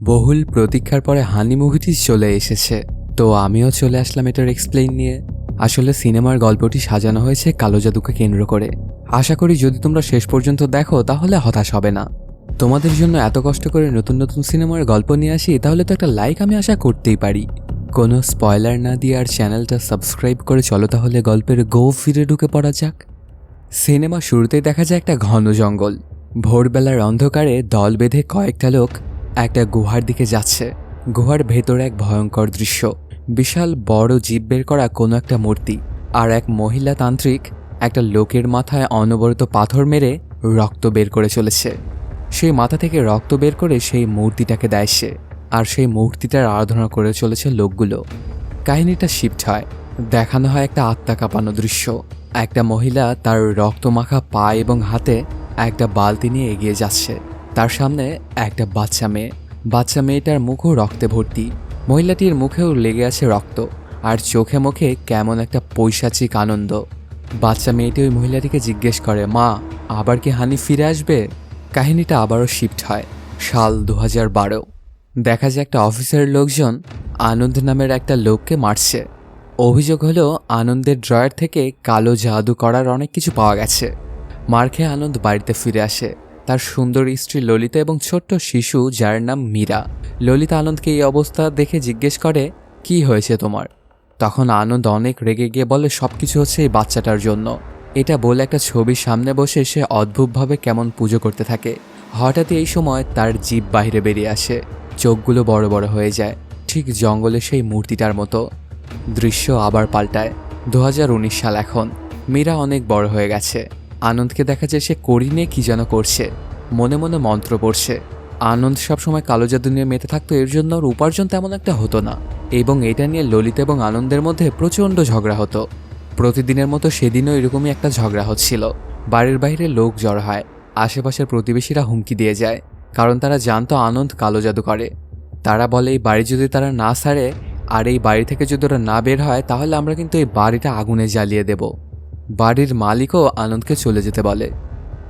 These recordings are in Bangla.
বহুল প্রতীক্ষার পরে হানি মুভিটি চলে এসেছে। তো আমিও চলে আসলাম এটার এক্সপ্লেইন নিয়ে। আসলে সিনেমার গল্পটি সাজানো হয়েছে কালো জাদুকে কেন্দ্র করে। আশা করি যদি তোমরা শেষ পর্যন্ত দেখো তাহলে হতাশ হবে না। তোমাদের জন্য এত কষ্ট করে নতুন নতুন সিনেমার গল্প নিয়ে আসি, তাহলে তো একটা লাইক আমি আশা করতেই পারি। কোনো স্পয়লার না দিয়ে আর চ্যানেলটা সাবস্ক্রাইব করে চলো তাহলে গল্পের ফিরে ঢুকে পড়া যাক। সিনেমা শুরুতেই দেখা যায় একটা ঘন জঙ্গল। ভোরবেলার অন্ধকারে দল বেঁধে কয়েকটা লোক একটা গুহার দিকে যাচ্ছে। গুহার ভেতরে এক ভয়ঙ্কর দৃশ্য, বিশাল বড় জীব বের করা কোনো একটা মূর্তি, আর এক মহিলা তান্ত্রিক একটা লোকের মাথায় অনবরত পাথর মেরে রক্ত বের করে চলেছে। সেই মাথা থেকে রক্ত বের করে সেই মূর্তিটাকে দেয় সে, আর সেই মূর্তিটার আরাধনা করে চলেছে লোকগুলো। কাহিনীটা শিফট হয়, দেখানো হয় একটা আত্মা কাঁপানো দৃশ্য। একটা মহিলা তার রক্তমাখা পা এবং হাতে একটা বালতি নিয়ে এগিয়ে যাচ্ছে। তার সামনে একটা বাচ্চা মেয়েটার মুখও রক্তে ভর্তি। মহিলাটির মুখেও লেগে আছে রক্ত, আর চোখে মুখে কেমন একটা পৈশাচিক আনন্দ। বাচ্চা মেয়েটি ওই মহিলাটিকে জিজ্ঞেস করে, মা, আবার কি হানি ফিরে আসবে? কাহিনীটা আবারও শিফট হয় সাল 2012। দেখা যায় একটা অফিসের লোকজন আনন্দ নামের একটা লোককে মারছে। অভিযোগ হলো আনন্দের ড্রয়ার থেকে কালো জাদু করার অনেক কিছু পাওয়া গেছে। মার খেয়ে আনন্দ বাড়িতে ফিরে আসে। তার সুন্দর স্ত্রী ললিতা এবং ছোট্ট শিশু যার নাম মীরা। ললিতা আনন্দকে এই অবস্থা দেখে জিজ্ঞেস করে, কি হয়েছে তোমার? তখন আনন্দ অনেক রেগে গিয়ে বলে, সবকিছু হচ্ছে এই বাচ্চাটার জন্য। এটা বলে একটা ছবির সামনে বসে সে অদ্ভুতভাবে কেমন পুজো করতে থাকে। হঠাৎই এই সময় তার জিভ বাইরে বেরিয়ে আসে, চোখগুলো বড় বড় হয়ে যায়, ঠিক জঙ্গলে সেই মূর্তিটার মতো। দৃশ্য আবার পাল্টায় 2019 সাল। এখন মীরা অনেক বড় হয়ে গেছে। আনন্দকে দেখা যায় সে কড়ি নিয়ে কি যেন করছে, মনে মনে মন্ত্র পড়ছে। আনন্দ সবসময় কালো জাদু নিয়ে মেতে থাকতো, এর জন্য ওর উপার্জন তেমন একটা হতো না, এবং এটা নিয়ে ললিতা এবং আনন্দের মধ্যে প্রচণ্ড ঝগড়া হতো। প্রতিদিনের মতো সেদিনও এরকমই একটা ঝগড়া হচ্ছিল। বাড়ির বাইরে লোক জড়ো হয়, আশেপাশের প্রতিবেশীরা হুমকি দিয়ে যায়, কারণ তারা জানতো আনন্দ কালো জাদু করে। তারা বলে এই বাড়ি যদি তারা না ছাড়ে আর এই বাড়ি থেকে যদি ওরা না বের হয় তাহলে আমরা কিন্তু এই বাড়িটা আগুনে জ্বালিয়ে দেব। বাড়ির মালিকও আনন্দকে চলে যেতে বলে।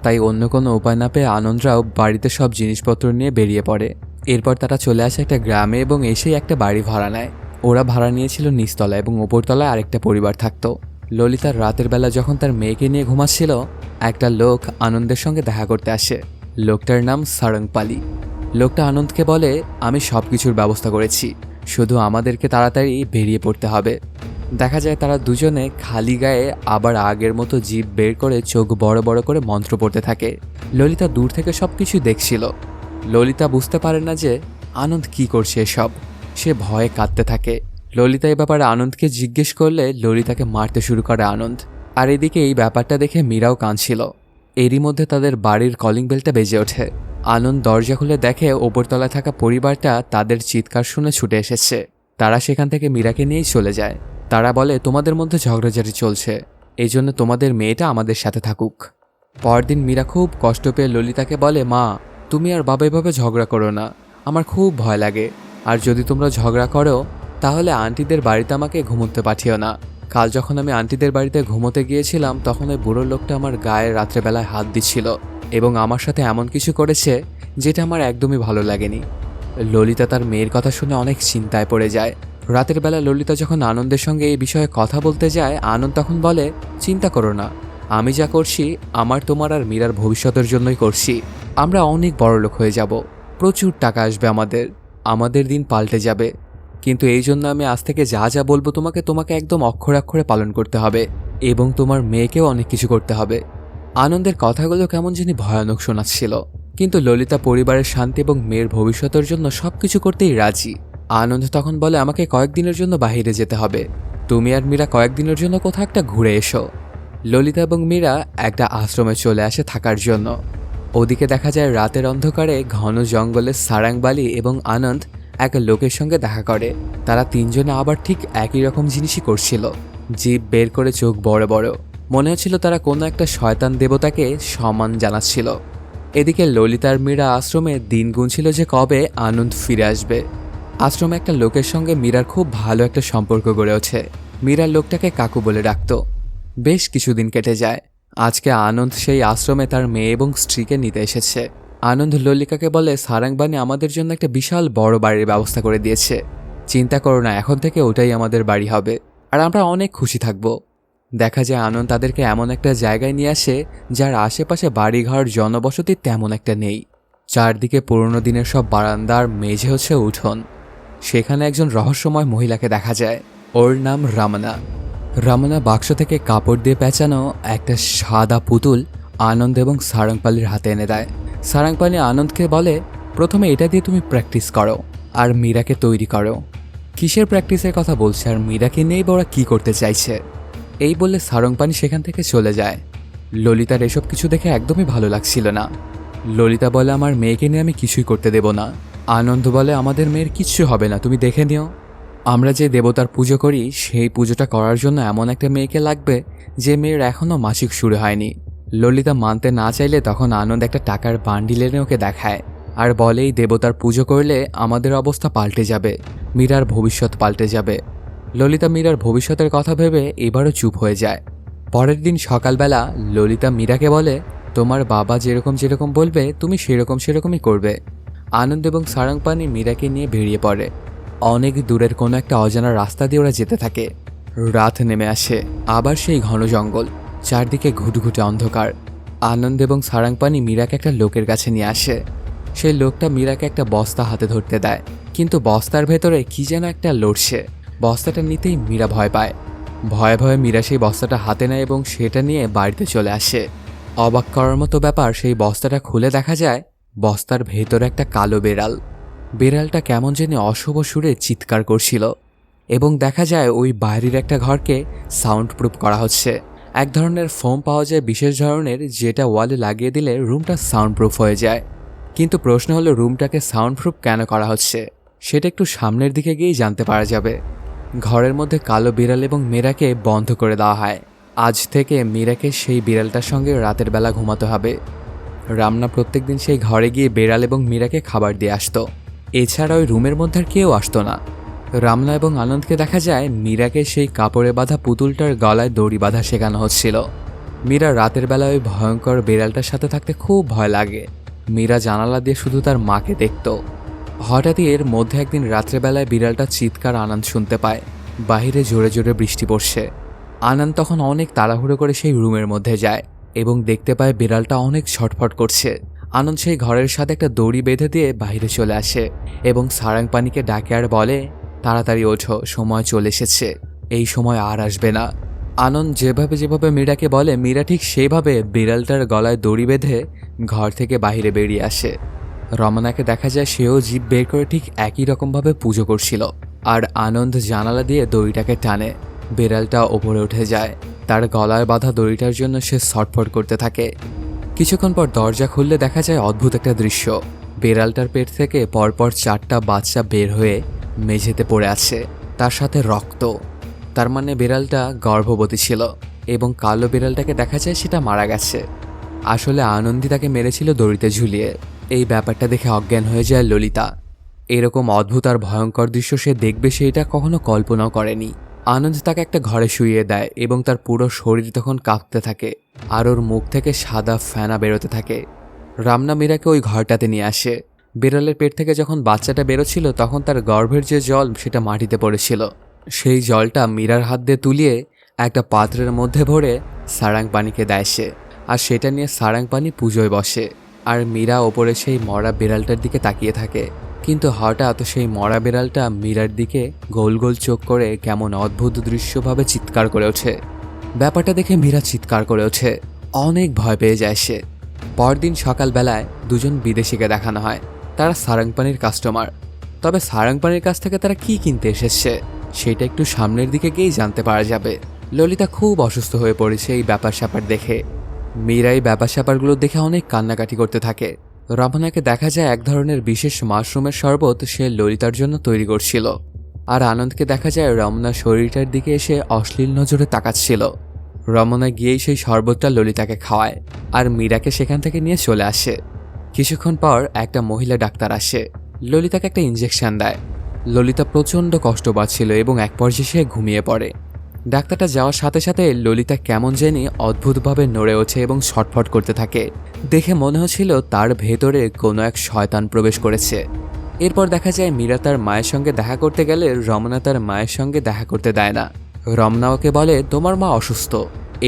তাই অন্য কোনো উপায় না পেয়ে আনন্দরাও বাড়িতে সব জিনিসপত্র নিয়ে বেরিয়ে পড়ে। এরপর তারা চলে আসে একটা গ্রামে এবং এসেই একটা বাড়ি ভাড়া নেয়। ওরা ভাড়া নিয়েছিল নিচতলা এবং ওপরতলায় আরেকটা পরিবার থাকতো। ললিতার রাতের বেলা যখন তার মেয়েকে নিয়ে ঘুমাচ্ছিল, একটা লোক আনন্দের সঙ্গে দেখা করতে আসে। লোকটার নাম সারংপালি। লোকটা আনন্দকে বলে, আমি সব কিছুর ব্যবস্থা করেছি, শুধু আমাদেরকে তাড়াতাড়ি বেরিয়ে পড়তে হবে। দেখা যায় তারা দুজনে খালি গায়ে আবার আগের মতো জিভ বের করে চোখ বড় বড় করে মন্ত্র পড়তে থাকে। ললিতা দূর থেকে সব কিছু দেখছিল। ললিতা বুঝতে পারে না যে আনন্দ কি করছে এসব। সে ভয়ে কাঁদতে থাকে। ললিতা এই ব্যাপারে আনন্দকে জিজ্ঞেস করলে ললিতাকে মারতে শুরু করে আনন্দ। আর এদিকে এই ব্যাপারটা দেখে মীরাও কাঁদছিল। এরই মধ্যে তাদের বাড়ির কলিং বেলটা বেজে ওঠে। আনন্দ দরজা খুলে দেখে ওপরতলায় থাকা পরিবারটা তাদের চিৎকার শুনে ছুটে এসেছে। তারা সেখান থেকে মীরাকে নিয়েই চলে যায়। তারা বলে, তোমাদের মধ্যে ঝগড়াঝাটি চলছে, এই জন্য তোমাদের মেয়েটা আমাদের সাথে থাকুক। পরদিন মীরা খুব কষ্ট পেয়ে ললিতাকে বলে, মা, তুমি আর বাবা এভাবে ঝগড়া করো না, আমার খুব ভয় লাগে। আর যদি তোমরা ঝগড়া করো তাহলে আন্টিদের বাড়িতে আমাকে ঘুমোতে পাঠিও না। কাল যখন আমি আন্টিদের বাড়িতে ঘুমোতে গিয়েছিলাম তখন ওই বুড়ো লোকটা আমার গায়ে রাত্রেবেলায় হাত দিচ্ছিল এবং আমার সাথে এমন কিছু করেছে যেটা আমার একদমই ভালো লাগেনি। ললিতা তার মেয়ের কথা শুনে অনেক চিন্তায় পড়ে যায়। রাতের বেলা ললিতা যখন আনন্দের সঙ্গে এই বিষয়ে কথা বলতে যায়, আনন্দ তখন বলে, চিন্তা করো না, আমি যা করছি আমার, তোমার আর মীরার ভবিষ্যতের জন্যই করছি। আমরা অনেক বড়লোক হয়ে যাব, প্রচুর টাকা আসবে আমাদের দিন পাল্টে যাবে। কিন্তু এই জন্য আমি আজ থেকে যা যা বলবো তোমাকে একদম অক্ষরে অক্ষরে পালন করতে হবে, এবং তোমার মেয়েকেও অনেক কিছু করতে হবে। আনন্দের কথাগুলো কেমন জানি ভয়ানক শোনাচ্ছিল, কিন্তু ললিতা পরিবারের শান্তি এবং মেয়ের ভবিষ্যতের জন্য সবকিছু করতেই রাজি। আনন্দ তখন বলে, আমাকে কয়েকদিনের জন্য বাইরে যেতে হবে, তুমি আর মীরা কয়েকদিনের জন্য কোথাও একটা ঘুরে এসো। ললিতা এবং মীরা একটা আশ্রমে চলে আসে থাকার জন্য। ওদিকে দেখা যায় রাতের অন্ধকারে ঘন জঙ্গলে সারাংবালি এবং আনন্দ এক লোকের সঙ্গে দেখা করে। তারা তিনজনে আবার ঠিক একই রকম জিনিসই করছিল, জিভ বের করে চোখ বড় বড়। মনে হচ্ছিল তারা কোনো একটা শয়তান দেবতাকে সম্মান জানাচ্ছিল। এদিকে ললিতার মীরা আশ্রমে দিন গুনছিল যে কবে আনন্দ ফিরে আসবে। আশ্রমে একটা লোকের সঙ্গে মীরার খুব ভালো একটা সম্পর্ক গড়ে ওঠে। মীরার লোকটাকে কাকু বলে ডাকত। বেশ কিছুদিন কেটে যায়। আজকে আনন্দ সেই আশ্রমে তার মেয়ে এবং স্ত্রীকে নিতে এসেছে। আনন্দ ললিতাকে বলে সারাংবাণী আমাদের জন্য একটা বিশাল বড় বাড়ির ব্যবস্থা করে দিয়েছে। চিন্তা করো না, এখন থেকে ওটাই আমাদের বাড়ি হবে, আর আমরা অনেক খুশি থাকব। দেখা যায় আনন্দ তাদেরকে এমন একটা জায়গায় নিয়ে আসে যার আশেপাশে বাড়িঘর জনবসতি তেমন একটা নেই। চারদিকে পুরনো দিনের সব বারান্দার মেঝে হচ্ছে উঠোন। সেখানে একজন রহস্যময় মহিলাকে দেখা যায়। ওর নাম রামনা। রামনা বাক্স থেকে কাপড় দিয়ে পেঁচানো একটা সাদা পুতুল আনন্দ এবং সারাংপালির হাতে এনে দেয়। সারাংপালি আনন্দকে বলে, প্রথমে এটা দিয়ে তুমি প্র্যাকটিস করো আর মীরাকে তৈরি করো। কিসের প্র্যাকটিসের কথা বলছে আর মীরাকে নিয়েই ওরা কী করতে চাইছে? এই বললে সারংপানি সেখান থেকে চলে যায়। ললিতার এসব কিছু দেখে একদমই ভালো লাগছিল না। ললিতা বলে, আমার মেয়েকে নিয়ে আমি কিছুই করতে দেব না। আনন্দ বলে, আমাদের মেয়ের কিচ্ছু হবে না, তুমি দেখে নিও। আমরা যে দেবতার পুজো করি সেই পুজোটা করার জন্য এমন একটা মেয়েকে লাগবে যে মেয়ের এখনও মাসিক শুরু হয়নি। ললিতা মানতে না চাইলে তখন আনন্দ একটা টাকার বান্ডিল এনে ওকে দেখায় আর বলে, এই দেবতার পুজো করলে আমাদের অবস্থা পাল্টে যাবে, মীরার ভবিষ্যৎ পাল্টে যাবে। ললিতা মীরার ভবিষ্যতের কথা ভেবে এবারও চুপ হয়ে যায়। পরের দিন সকালবেলা ললিতা মীরাকে বলে, তোমার বাবা যেরকম যেরকম বলবে তুমি সেরকমই করবে। আনন্দ এবং সারাংপানি মীরাকে নিয়ে বেরিয়ে পড়ে। অনেক দূরের কোনো একটা অজানা রাস্তা দিয়ে ওরা যেতে থাকে। রাত নেমে আসে, আবার সেই ঘন জঙ্গল, চারদিকে ঘুটঘুটে অন্ধকার। আনন্দ এবং সারাংপানি মীরাকে একটা লোকের কাছে নিয়ে আসে। সেই লোকটা মীরাকে একটা বস্তা হাতে ধরতে দেয়, কিন্তু বস্তার ভেতরে কি যেন একটা লড়ছে। বস্তাটা নিতেই মীরা ভয় পায়। ভয়ে ভয়ে মীরা সেই বস্তাটা হাতে নেয় এবং সেটা নিয়ে বাড়িতে চলে আসে। অবাক করার মতো ব্যাপার, সেই বস্তাটা খুলে দেখা যায় বস্তার ভেতরে একটা কালো বেড়াল। বেড়ালটা কেমন যেন অশুভ সুরে চিৎকার করছিল এবং দেখা যায় ওই বাইরের একটা ঘরকে সাউন্ড প্রুফ করা হচ্ছে। এক ধরনের ফোম পাওয়া যায় বিশেষ ধরনের, যেটা ওয়ালে লাগিয়ে দিলে রুমটা সাউন্ড প্রুফ হয়ে যায়। কিন্তু প্রশ্ন হলো রুমটাকে সাউন্ড প্রুফ কেন করা হচ্ছে সেটা একটু সামনের দিকে গিয়েই জানতে পারা যাবে। ঘরের মধ্যে কালো বিড়াল এবং মীরাকে বন্ধ করে দেওয়া হয়। আজ থেকে মীরাকে সেই বিড়ালটার সঙ্গে রাতের বেলা ঘুমাতে হবে। রামনা প্রত্যেকদিন সেই ঘরে গিয়ে বিড়াল এবং মীরাকে খাবার দিয়ে আসতো। এছাড়া ওই রুমের মধ্যে আর কেউ আসতো না। রামনা এবং আনন্দকে দেখা যায় মীরাকে সেই কাপড়ে বাঁধা পুতুলটার গলায় দড়ি বাঁধা শেখানো হচ্ছিল। মীরা রাতের বেলায় ওই ভয়ঙ্কর বিড়ালটার সাথে থাকতে খুব ভয় লাগে। মীরা জানালা দিয়ে শুধু তার মাকে দেখত। হঠাৎই এর মধ্যে একদিন রাত্রেবেলায় বিড়ালটা চিৎকার আনন্দ শুনতে পায়। বাহিরে জোরে জোরে বৃষ্টি পড়ছে। আনন্দ তখন অনেক তাড়াহুড়ো করে সেই রুমের মধ্যে যায় এবং দেখতে পায় বিড়ালটা অনেক ছটফট করছে। আনন্দ সেই ঘরের সাথে একটা দড়ি বেঁধে দিয়ে বাইরে চলে আসে এবং সারাংপানিকে ডাকে আর বলে, তাড়াতাড়ি ওঠো, সময় চলে এসেছে, এই সময় আর আসবে না। আনন্দ যেভাবে যেভাবে মীরাকে বলে, মীরা ঠিক সেইভাবে বিড়ালটার গলায় দড়ি বেঁধে ঘর থেকে বাইরে বেরিয়ে আসে। রমনাকে দেখা যায় সেও জিভ বের করে ঠিক একই রকমভাবে পুজো করছিল। আর আনন্দ জানালা দিয়ে দড়িটাকে টানে। বিড়ালটা ওপরে উঠে যায়। তার গলায় বাঁধা দড়িটার জন্য সে ছটফট করতে থাকে। কিছুক্ষণ পর দরজা খুললে দেখা যায় অদ্ভুত একটা দৃশ্য। বিড়ালটার পেট থেকে পরপর 4টা বাচ্চা বের হয়ে মেঝেতে পড়ে আছে, তার সাথে রক্ত। তার মানে বিড়ালটা গর্ভবতী ছিল এবং কালো বিড়ালটাকে দেখা যায় সেটা মারা গেছে। আসলে আনন্দী তাকে মেরেছিল দড়িতে ঝুলিয়ে। এই ব্যাপারটা দেখে অজ্ঞান হয়ে যায় ললিতা। এরকম অদ্ভুত আর ভয়ঙ্কর দৃশ্য সে দেখবে সেটা কখনো কল্পনাও করেনি। আনন্দ তাকে একটা ঘরে শুইয়ে দেয় এবং তার পুরো শরীর তখন কাঁপতে থাকে আর ওর মুখ থেকে সাদা ফেনা বেরোতে থাকে। রামনা মীরাকে ওই ঘরটাতে নিয়ে আসে। বিড়ালের পেট থেকে যখন বাচ্চাটা বেরোচ্ছিল তখন তার গর্ভের যে জল সেটা মাটিতে পড়েছিল। সেই জলটা মীরার হাত দিয়ে তুলিয়ে একটা পাত্রের মধ্যে ভরে সারাংপানিকে দেয় সে, আর সেটা নিয়ে সারাংপানি পুজোয় বসে। আর মীরা ওপরে সেই মরা বিড়ালটার দিকে তাকিয়ে থাকে। কিন্তু হঠাৎ সেই মরা বিড়ালটা মীরার দিকে গোল গোল চোখ করে কেমন অদ্ভুত দৃশ্যভাবে চিৎকার করে ওঠে। ব্যাপারটা দেখে মীরা চিৎকার করে ওঠে, অনেক ভয় পেয়ে যায় সে। পরদিন সকালবেলায় দুজন বিদেশিকে দেখানো হয়। তারা সারাংপানির কাস্টমার। তবে সারাংপানির কাছ থেকে তারা কি কিনতে এসেছে সেটা একটু সামনের দিকে গিয়েই জানতে পারা যাবে। ললিতা খুব অসুস্থ হয়ে পড়েছে এই ব্যাপার স্যাপার দেখে। মীরা এই ব্যাপার স্যাপারগুলো দেখে অনেক কান্নাকাটি করতে থাকে। রমনাকে দেখা যায় এক ধরনের বিশেষ মাশরুমের শরবত সে ললিতার জন্য তৈরি করছিল। আর আনন্দকে দেখা যায় রমনা শরীরটার দিকে এসে অশ্লীল নজরে তাকাচ্ছিল। রমনা গিয়েই সেই শরবতটা ললিতাকে খাওয়ায় আর মীরাকে সেখান থেকে নিয়ে চলে আসে। কিছুক্ষণ পর একটা মহিলা ডাক্তার আসে, ললিতাকে একটা ইঞ্জেকশন দেয়। ললিতা প্রচণ্ড কষ্ট পাচ্ছিল এবং এক পর্যায়ে সে ঘুমিয়ে পড়ে। ডাক্তারটা যাওয়ার সাথে সাথে ললিতা কেমন জানি অদ্ভুতভাবে নড়ে ওঠে এবং ছটফট করতে থাকে। দেখে মনে হচ্ছিল তার ভেতরে কোনো এক শয়তান প্রবেশ করেছে। এরপর দেখা যায় মীরা তার মায়ের সঙ্গে দেখা করতে গেলে রমনা তার মায়ের সঙ্গে দেখা করতে দেয় না। রমনা ওকে বলে তোমার মা অসুস্থ,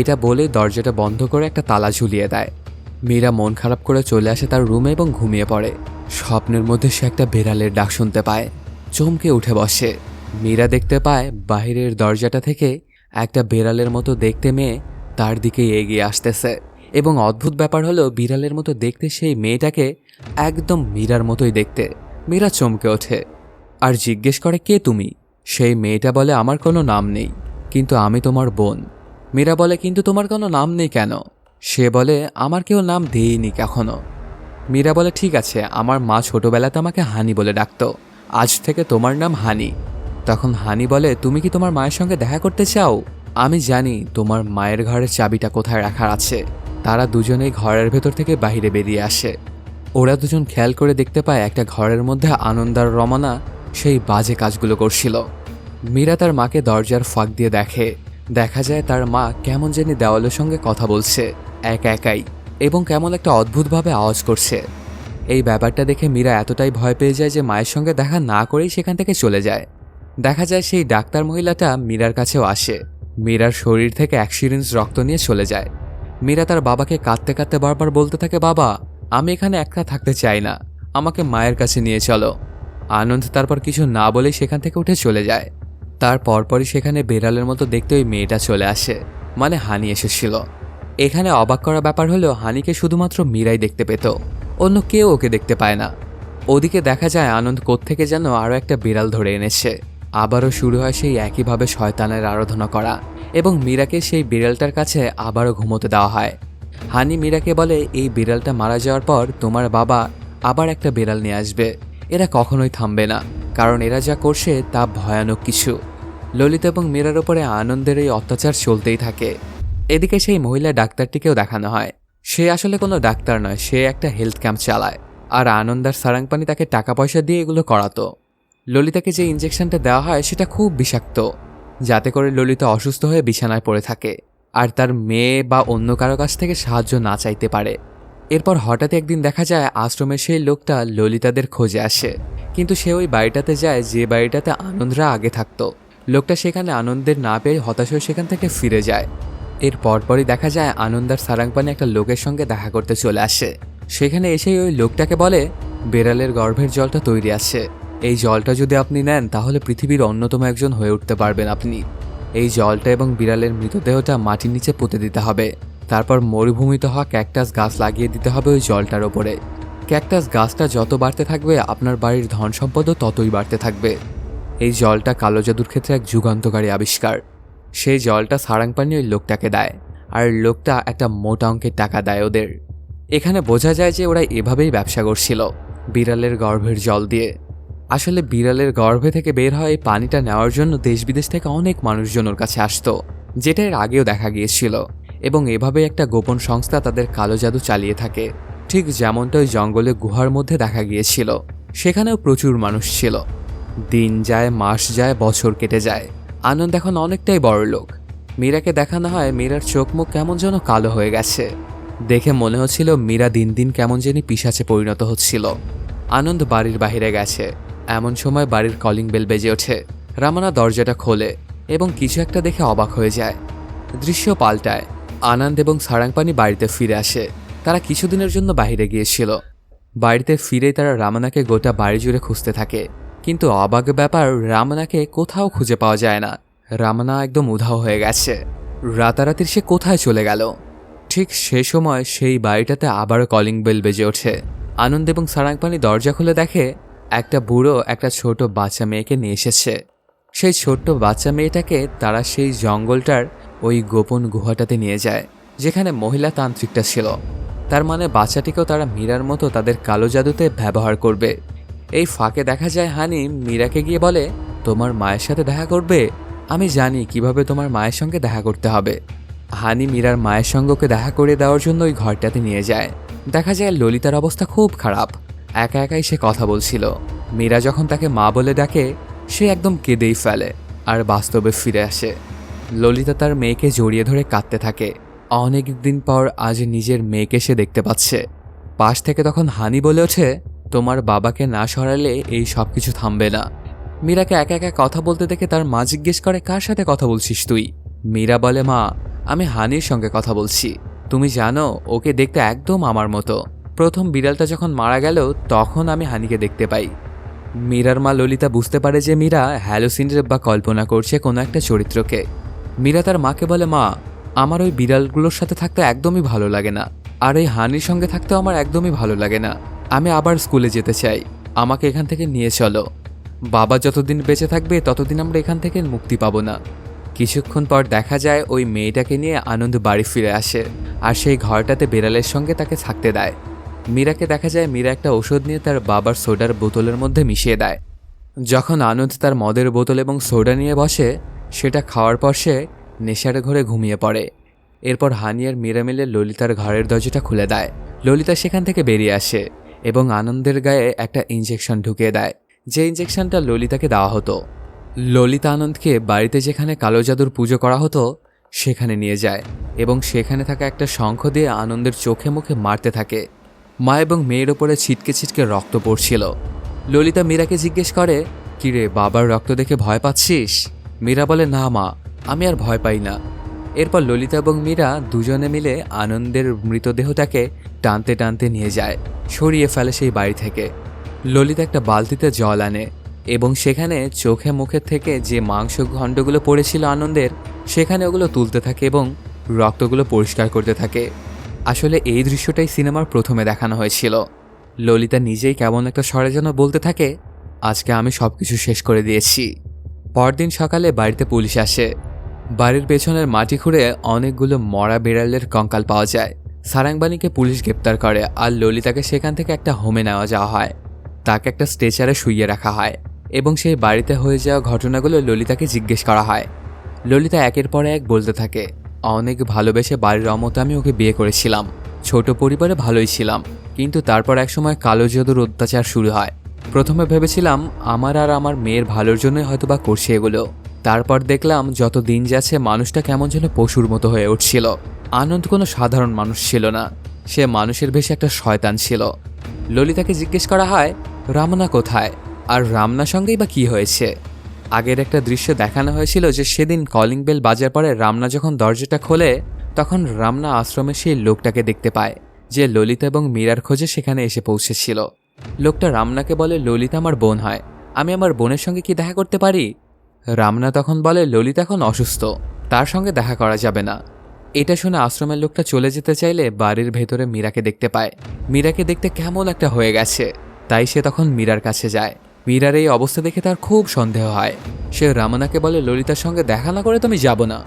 এটা বলে দরজাটা বন্ধ করে একটা তালা ঝুলিয়ে দেয়। মীরা মন খারাপ করে চলে আসে তার রুমে এবং ঘুমিয়ে পড়ে। স্বপ্নের মধ্যে সে একটা বিড়ালের ডাক শুনতে পায়, চমকে উঠে বসে। মীরা দেখতে পায় বাহিরের দরজাটা থেকে একটা বিড়ালের মতো দেখতে মেয়ে তার দিকে এগিয়ে আসতেছে এবং অদ্ভুত ব্যাপার হলো বিড়ালের মতো দেখতে সেই মেয়েটাকে একদম মীরার মতোই দেখতে। মীরা চমকে ওঠে আর জিজ্ঞেস করে কে তুমি? সেই মেয়েটা বলে আমার কোনো নাম নেই, কিন্তু আমি তোমার বোন। মীরা বলে কিন্তু তোমার কোনো নাম নেই কেন? সে বলে আমার কেউ নাম দেয়নি কখনো। মীরা বলে ঠিক আছে, আমার মা ছোটবেলাতে আমাকে হানি বলে ডাকতো, আজ থেকে তোমার নাম হানি। তখন হানি বলে তুমি কি তোমার মায়ের সঙ্গে দেখা করতে চাও? আমি জানি তোমার মায়ের ঘরের চাবিটা কোথায় রাখার আছে। তারা দুজনেই ঘরের ভেতর থেকে বাইরে বেরিয়ে আসে। ওরা দুজন খেয়াল করে দেখতে পায় একটা ঘরের মধ্যে আনন্দ আর রমনা সেই বাজে কাজগুলো করছিল। মীরা তার মাকে দরজার ফাঁক দিয়ে দেখে। দেখা যায় তার মা কেমন জানি দেওয়ালের সঙ্গে কথা বলছে একা একাই এবং কেমন একটা অদ্ভুতভাবে আওয়াজ করছে। এই ব্যাপারটা দেখে মীরা এতটাই ভয় পেয়ে যায় যে মায়ের সঙ্গে দেখা না করেই সেখান থেকে চলে যায়। দেখা যায় সেই ডাক্তার মহিলাটা মীরার কাছেও আসে। মীরার শরীর থেকে এক সিরিঞ্জ রক্ত নিয়ে চলে যায়। মীরা তার বাবাকে কাঁদতে কাঁদতে বারবার বলতে থাকে বাবা আমি এখানে একা থাকতে চাই না, আমাকে মায়ের কাছে নিয়ে চলো। আনন্দ তারপর কিছু না বলেই সেখান থেকে উঠে চলে যায়। তার পরপরই সেখানে বেড়ালের মতো দেখতে ওই মেয়েটা চলে আসে, মানে হানি এসেছিল। এখানে অবাক করা ব্যাপার হলো হানিকে শুধুমাত্র মীরাই দেখতে পেত, অন্য কেউ ওকে দেখতে পায় না। ওদিকে দেখা যায় আনন্দ কোত্থেকে যেন আরও একটা বিড়াল ধরে এনেছে। আবারও শুরু হয় সেই একইভাবে শয়তানের আরাধনা করা এবং মীরাকে সেই বিড়ালটার কাছে আবারও ঘুমোতে দেওয়া হয়। হানি মীরাকে বলে এই বিড়ালটা মারা যাওয়ার পর তোমার বাবা আবার একটা বিড়াল নিয়ে আসবে। এরা কখনোই থামবে না, কারণ এরা যা করছে তা ভয়ানক কিছু। ললিতা এবং মীরার ওপরে আনন্দের এই অত্যাচার চলতেই থাকে। এদিকে সেই মহিলা ডাক্তারটিকেও দেখানো হয়। সে আসলে কোনো ডাক্তার নয়, সে একটা হেলথ ক্যাম্প চালায়, আর আনন্দ আর সারাংপানি তাকে টাকা পয়সা দিয়ে এগুলো করাতো। ললিতাকে যে ইঞ্জেকশনটা দেওয়া হয় সেটা খুব বিষাক্ত, যাতে করে ললিতা অসুস্থ হয়ে বিছানায় পড়ে থাকে আর তার মেয়ে বা অন্য কারো কাছ থেকে সাহায্য না চাইতে পারে। এরপর হঠাৎ একদিন দেখা যায় আশ্রমের সেই লোকটা ললিতাদের খোঁজে আসে, কিন্তু সে ওই বাড়িটাতে যায় যে বাড়িটাতে আনন্দরা আগে থাকতো। লোকটা সেখানে আনন্দের না পেয়ে হতাশ হয়ে সেখান থেকে ফিরে যায়। এর পরপরই দেখা যায় আনন্দ আর সারাংপানি একটা লোকের সঙ্গে দেখা করতে চলে আসে। সেখানে এসেই ওই লোকটাকে বলে বেড়ালের গর্ভের জলটা তৈরি আছে, এই জলটা যদি আপনি নেন তাহলে পৃথিবীর অন্যতম একজন হয়ে উঠতে পারবেন আপনি। এই জলটা এবং বিড়ালের মৃতদেহটা মাটির নিচে পুঁতে দিতে হবে, তারপর মরুভূমিতে হওয়া ক্যাকটাস গাছ লাগিয়ে দিতে হবে ওই জলটার ওপরে। ক্যাকটাস গাছটা যত বাড়তে থাকবে আপনার বাড়ির ধন সম্পদও ততই বাড়তে থাকবে। এই জলটা কালো জাদুর ক্ষেত্রে এক যুগান্তকারী আবিষ্কার। সেই জলটা সারাংপানি ওই লোকটাকে দেয়, আর লোকটা একটা মোটা অঙ্কের টাকা দেয় ওদের। এখানে বোঝা যায় যে ওরা এভাবেই ব্যবসা করছিল, বিড়ালের গর্ভের জল দিয়ে। আসলে বিড়ালের গর্ভে থেকে বের হয় এই পানিটা নেওয়ার জন্য দেশ বিদেশ থেকে অনেক মানুষজন ওর কাছে আসতো, যেটা এর আগেও দেখা গিয়েছিল। এবং এভাবে একটা গোপন সংস্থা তাদের কালো জাদু চালিয়ে থাকে, ঠিক যেমনটা ওই জঙ্গলে গুহার মধ্যে দেখা গিয়েছিল। সেখানেও প্রচুর মানুষ ছিল। দিন যায়, মাস যায়, বছর কেটে যায়। আনন্দ এখন অনেকটাই বড় লোক। মীরাকে দেখানো হয় মীরার চোখ মুখ কেমন যেন কালো হয়ে গেছে। দেখে মনে হচ্ছিল মীরা দিন দিন কেমন জানি পিশাচে পরিণত হচ্ছিল। আনন্দ বাড়ির বাইরে গেছে, এমন সময় বাড়ির কলিং বেল বেজে ওঠে। রামানা দরজাটা খোলে এবং কিছু একটা দেখে অবাক হয়ে যায়। দৃশ্য পাল্টায়। আনন্দ এবং সারাংপানি বাড়িতে ফিরে আসে। তারা কিছুদিনের জন্য বাইরে গিয়েছিল। বাড়িতে ফিরে তারা রামানাকে গোটা বাড়ি জুড়ে খুঁজতে থাকে, কিন্তু অবাক ব্যাপার রামানাকে কোথাও খুঁজে পাওয়া যায় না। রামানা একদম উধাও হয়ে গেছে। রাতারাতির সে কোথায় চলে গেল? ঠিক সে সময় সেই বাড়িটাতে আবারও কলিং বেল বেজে ওঠে। আনন্দ এবং সারাংপানি দরজা খুলে দেখে একটা বুড়ো একটা ছোট বাচ্চা মেয়েকে নিয়ে এসেছে। সেই ছোট্ট বাচ্চা মেয়েটাকে তারা সেই জঙ্গলটার ওই গোপন গুহাটাতে নিয়ে যায়, যেখানে মহিলা তান্ত্রিকটা ছিল। তার মানে বাচ্চাটিকেও তারা মীরার মতো তাদের কালো জাদুতে ব্যবহার করবে। এই ফাঁকে দেখা যায় হানি মীরাকে গিয়ে বলে তোমার মায়ের সাথে দেখা করবে, আমি জানি কিভাবে তোমার মায়ের সঙ্গে দেখা করতে হবে। হানি মীরার মায়ের সঙ্গে ওকে দেখা করে দেওয়ার জন্য ওই ঘরটাতে নিয়ে যায়। দেখা যায় ললিতার অবস্থা খুব খারাপ, একা একাই সে কথা বলছিল। মীরা যখন তাকে মা বলে ডাকে সে একদম কেঁদেই ফেলে আর বাস্তবে ফিরে আসে। ললিতা তার মেয়েকে জড়িয়ে ধরে কাঁদতে থাকে। অনেক দিন পর আজ নিজের মেয়েকে সে দেখতে পাচ্ছে। পাশ থেকে তখন হানি বলে ওঠে, তোমার বাবাকে না সরালে এই সব কিছু থামবে না। মীরাকে একা একা কথা বলতে দেখে তার মা জিজ্ঞেস করে, কার সাথে কথা বলছিস তুই? মীরা বলে, মা, আমি হানির সঙ্গে কথা বলছি। তুমি জানো, ওকে দেখতে একদম আমার মতো। প্রথম বিড়ালটা যখন মারা গেল তখন আমি হানিকে দেখতে পাই। মীরার মা ললিতা বুঝতে পারে যে মীরা হ্যালোসিনের বা কল্পনা করছে কোনো একটা চরিত্রকে। মীরা তার মাকে বলে, মা, আমার ওই বিড়ালগুলোর সাথে থাকতে একদমই ভালো লাগে না, আর এই হানির সঙ্গে থাকতেও আমার একদমই ভালো লাগে না। আমি আবার স্কুলে যেতে চাই, আমাকে এখান থেকে নিয়ে চলো। বাবা যতদিন বেঁচে থাকবে ততদিন আমরা এখান থেকে মুক্তি পাবো না। কিছুক্ষণ পর দেখা যায় ওই মেয়েটাকে নিয়ে আনন্দ বাড়ি ফিরে আসে, আর সেই ঘরটাতে বিড়ালের সঙ্গে তাকে থাকতে দেয়। মীরাকে দেখা যায় মীরা একটা ওষুধ নিয়ে তার বাবার সোডার বোতলের মধ্যে মিশিয়ে দেয়। যখন আনন্দ তার মদের বোতল এবং সোডা নিয়ে বসে, সেটা খাওয়ার পর সে নেশার ঘরে ঘুমিয়ে পড়ে। এরপর হানি আর মীরা মিলে ললিতার ঘরের দরজাটা খুলে দেয়। ললিতা সেখান থেকে বেরিয়ে আসে এবং আনন্দের গায়ে একটা ইঞ্জেকশন ঢুকিয়ে দেয়, যে ইঞ্জেকশনটা ললিতাকে দেওয়া হতো। ললিতা আনন্দকে বাড়িতে যেখানে কালো জাদুর পুজো করা হতো সেখানে নিয়ে যায় এবং সেখানে থাকা একটা শঙ্খ দিয়ে আনন্দের চোখে মুখে মারতে থাকে। মা এবং মেয়ের ওপরে ছিটকে ছিটকে রক্ত পড়ছিল। ললিতা মীরাকে জিজ্ঞেস করে, কিরে, বাবার রক্ত দেখে ভয় পাচ্ছিস? মীরা বলে, না মা, আমি আর ভয় পাই না। এরপর ললিতা এবং মীরা দুজনে মিলে আনন্দের মৃতদেহটাকে টানতে টানতে নিয়ে যায়, সরিয়ে ফেলে সেই বাড়ি থেকে। ললিতা একটা বালতিতে জল আনে এবং সেখানে চোখে মুখের থেকে যে মাংস খণ্ডগুলো পড়েছিল আনন্দের, সেখানে ওগুলো তুলতে থাকে এবং রক্তগুলো পরিষ্কার করতে থাকে। আসলে এই দৃশ্যটাই সিনেমার প্রথমে দেখানো হয়েছিল। ললিতা নিজেই কেমন একটা স্বরে যেন বলতে থাকে, আজকে আমি সবকিছু শেষ করে দিয়েছি। পরদিন সকালে বাড়িতে পুলিশ আসে। বাড়ির পেছনের মাটি খুঁড়ে অনেকগুলো মরা বিড়ালের কঙ্কাল পাওয়া যায়। সারাংবাণীকে পুলিশ গ্রেপ্তার করে আর ললিতাকে সেখান থেকে একটা হোমে নেওয়া যাওয়া হয়। তাকে একটা স্ট্রেচারে শুইয়ে রাখা হয় এবং সেই বাড়িতে হয়ে যাওয়া ঘটনাগুলো ললিতাকে জিজ্ঞেস করা হয়। ললিতা একের পর এক বলতে থাকে, অনেক ভালোবেসে বাড়ির অমতে আমি ওকে বিয়ে করেছিলাম। ছোট পরিবারে ভালোই ছিলাম, কিন্তু তারপর একসময় কালো জাদুর অত্যাচার শুরু হয়। প্রথমে ভেবেছিলাম আমার আর আমার মেয়ের ভালোর জন্যই হয়তোবা করছে এগুলো। তারপর দেখলাম যত দিন যাচ্ছে মানুষটা কেমন যেন পশুর মতো হয়ে উঠছিল। আনন্দ কোনো সাধারণ মানুষ ছিল না, সে মানুষের বেশি একটা শয়তান ছিল। ললিতাকে জিজ্ঞেস করা হয়, রামনা কোথায়, আর রামনার সঙ্গেই বা কী হয়েছে? আগের একটা দৃশ্য দেখানো হয়েছিল যে সেদিন কলিং বেল বাজার পরে রামনা যখন দরজাটা খোলে তখন রামনা আশ্রমে সেই লোকটাকে দেখতে পায় যে ললিতা এবং মীরার খোঁজে সেখানে এসে পৌঁছেছিল। লোকটা রামনাকে বলে, ললিতা আমার বোন হয়, আমি আমার বোনের সঙ্গে কি দেখা করতে পারি? রামনা তখন বলে, ললিতা এখন অসুস্থ, তার সঙ্গে দেখা করা যাবে না। এটা শুনে আশ্রমের লোকটা চলে যেতে চাইলে বাড়ির ভেতরে মীরাকে দেখতে পায়। মীরাকে দেখতে কেমন একটা হয়ে গেছে, তাই সে তখন মীরার কাছে যায়। মীরার এই অবস্থা দেখে তার খুব সন্দেহ হয়। সে রামনাকে বলে, ললিতার সঙ্গে দেখা না করে তো আমি যাব না।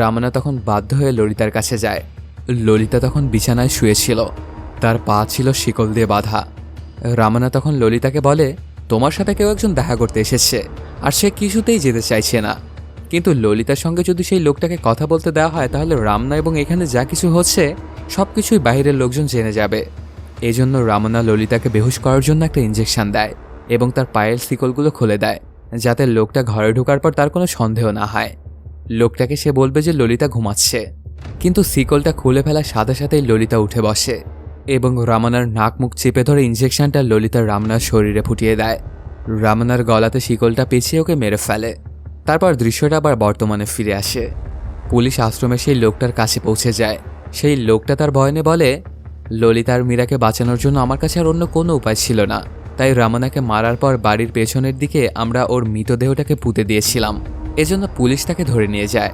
রামনা তখন বাধ্য হয়ে ললিতার কাছে যায়। ললিতা তখন বিছানায় শুয়েছিল, তার পা ছিল শিকল দিয়ে বাঁধা। রামনা তখন ললিতাকে বলে, তোমার সাথে কেউ একজন দেখা করতে এসেছে আর সে কিছুতেই যেতে চাইছে না। কিন্তু ললিতার সঙ্গে যদি সেই লোকটাকে কথা বলতে দেওয়া হয় তাহলে রামনা এবং এখানে যা কিছু হচ্ছে সব কিছুই বাইরের লোকজন জেনে যাবে। এজন্য রামনা ললিতাকে বেহুশ করার জন্য একটা ইঞ্জেকশন দেয় এবং তার পায়ের শিকলগুলো খুলে দেয়, যাতে লোকটা ঘরে ঢোকার পর তার কোনো সন্দেহ না হয়। লোকটাকে সে বলবে যে ললিতা ঘুমাচ্ছে, কিন্তু শিকলটা খুলে ফেলার সাথে সাথেই ললিতা উঠে বসে এবং রামনার নাক মুখ চেপে ধরে ইঞ্জেকশনটা ললিতার রামনার শরীরে ফুটিয়ে দেয়। রামনার গলাতে শিকলটা পেঁচিয়ে ওকে মেরে ফেলে। তারপর দৃশ্যটা আবার বর্তমানে ফিরে আসে। পুলিশ আশ্রমে সেই লোকটার কাছে পৌঁছে যায়। সেই লোকটা তার বয়নে বলে, ললিতার মীরাকে বাঁচানোর জন্য আমার কাছে আর অন্য কোনো উপায় ছিল না, তাই রামনাকে মারার পর বাড়ির পেছনের দিকে আমরা ওর মৃতদেহটাকে পুঁতে দিয়েছিলাম, এজন্য পুলিশ তাকে ধরে নিয়ে যায়।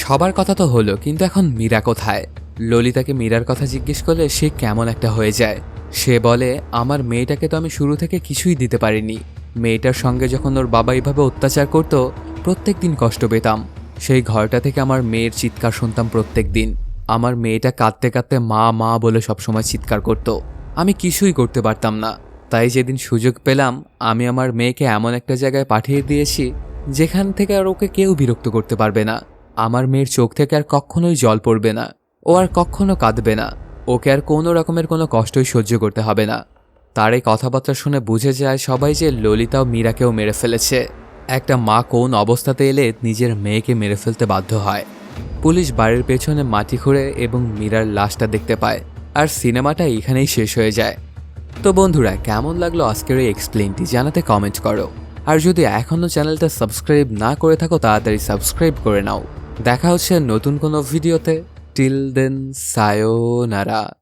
সবার কথা তো হলো, কিন্তু এখন মীরা কোথায়? ললিতাকে মীরার কথা জিজ্ঞেস করলে সে কেমন একটা হয়ে যায়। সে বলে, আমার মেয়েটাকে তো আমি শুরু থেকে কিছুই দিতে পারিনি। মেয়েটার সঙ্গে যখন ওর বাবা এইভাবে অত্যাচার করতো প্রত্যেক দিন কষ্ট পেতাম। সেই ঘরটা থেকে আমার মেয়ের চিৎকার শুনতাম প্রত্যেক দিন। আমার মেয়েটা কাঁদতে কাঁদতে মা মা বলে সবসময় চিৎকার করত। আমি কিছুই করতে পারতাম না। তাই যেদিন সুযোগ পেলাম আমি আমার মেয়েকে এমন একটা জায়গায় পাঠিয়ে দিয়েছি যেখান থেকে আর ওকে কেউ বিরক্ত করতে পারবে না। আমার মেয়ের চোখ থেকে আর কখনোই জল পড়বে না, ও আর কখনো কাঁদবে না, ওকে আর কোনো রকমের কোনো কষ্টই সহ্য করতে হবে না। তার এই কথাবার্তা শুনে বুঝে যায় সবাই যে ললিতা ও মীরাকেও মেরে ফেলেছে। একটা মা কোন অবস্থাতে এলে নিজের মেয়েকে মেরে ফেলতে বাধ্য হয়। পুলিশ বাড়ির পেছনে মাটি খুঁড়ে এবং মীরার লাশটা দেখতে পায়, আর সিনেমাটা এখানেই শেষ হয়ে যায়। তো বন্ধুরা, কেমন লাগলো আজকের এই এক্সপ্লেইনটি জানাতে কমেন্ট করো। আর যদি এখনও চ্যানেলটা সাবস্ক্রাইব না করে থাকো তাড়াতাড়ি সাবস্ক্রাইব করে নাও। দেখা হচ্ছে নতুন কোনো ভিডিওতে। Till then, সায়োনারা।